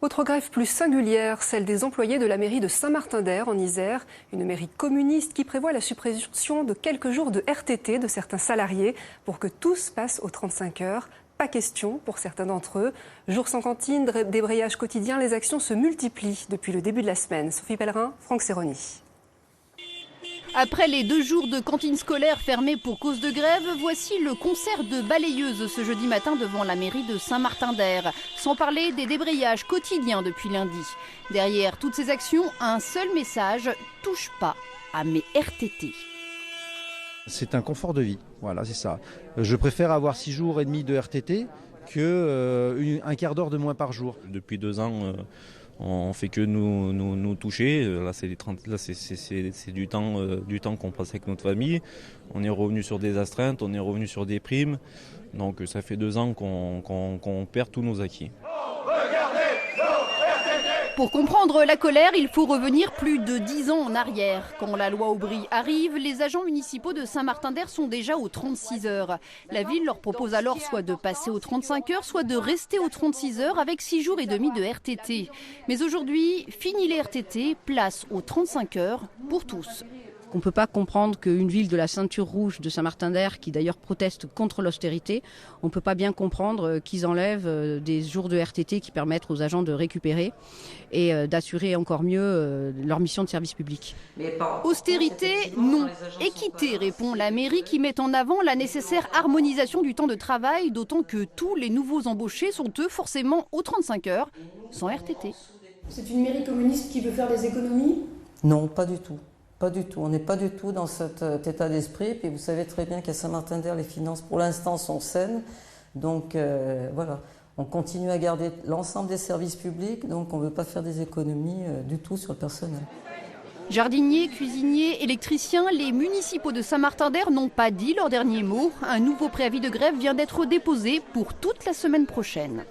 Autre grève plus singulière, celle des employés de la mairie de Saint-Martin-d'Air en Isère, une mairie communiste qui prévoit la suppression de quelques jours de RTT de certains salariés pour que tous passent aux 35 heures. Pas question pour certains d'entre eux. Jour sans cantine, débrayage quotidien, les actions se multiplient depuis le début de la semaine. Sophie Pellerin, Franck Serroni. Après les 2 jours de cantine scolaire fermée pour cause de grève, voici le concert de balayeuses ce jeudi matin devant la mairie de Saint-Martin-d'Air. Sans parler des débrayages quotidiens depuis lundi. Derrière toutes ces actions, un seul message, touche pas à mes RTT. C'est un confort de vie, voilà, c'est ça. Je préfère avoir 6 jours et demi de RTT que un quart d'heure de moins par jour. Depuis 2 ans, on fait que nous toucher. Là, c'est du temps qu'on passe avec notre famille. On est revenu sur des astreintes, on est revenu sur des primes. Donc ça fait 2 ans qu'on perd tous nos acquis. Pour comprendre la colère, il faut revenir plus de 10 ans en arrière. Quand la loi Aubry arrive, les agents municipaux de Saint-Martin-d'Air sont déjà aux 36 heures. La ville leur propose alors soit de passer aux 35 heures, soit de rester aux 36 heures avec 6 jours et demi de RTT. Mais aujourd'hui, fini les RTT, place aux 35 heures pour tous. On ne peut pas comprendre qu'une ville de la ceinture rouge de Saint-Martin-d'Air, qui d'ailleurs proteste contre l'austérité, on ne peut pas bien comprendre qu'ils enlèvent des jours de RTT qui permettent aux agents de récupérer et d'assurer encore mieux leur mission de service public. Austérité, non. Équité, répond la mairie qui met en avant la nécessaire harmonisation du temps de travail, d'autant que tous les nouveaux embauchés sont eux forcément aux 35 heures, sans RTT. C'est une mairie communiste qui veut faire des économies ? Non, pas du tout. Pas du tout. On n'est pas du tout dans cet état d'esprit. Puis vous savez très bien qu'à Saint-Martin-d'Air, les finances pour l'instant sont saines. Donc voilà, on continue à garder l'ensemble des services publics. Donc on ne veut pas faire des économies du tout sur le personnel. Jardiniers, cuisiniers, électriciens, les municipaux de Saint-Martin-d'Air n'ont pas dit leur dernier mot. Un nouveau préavis de grève vient d'être déposé pour toute la semaine prochaine.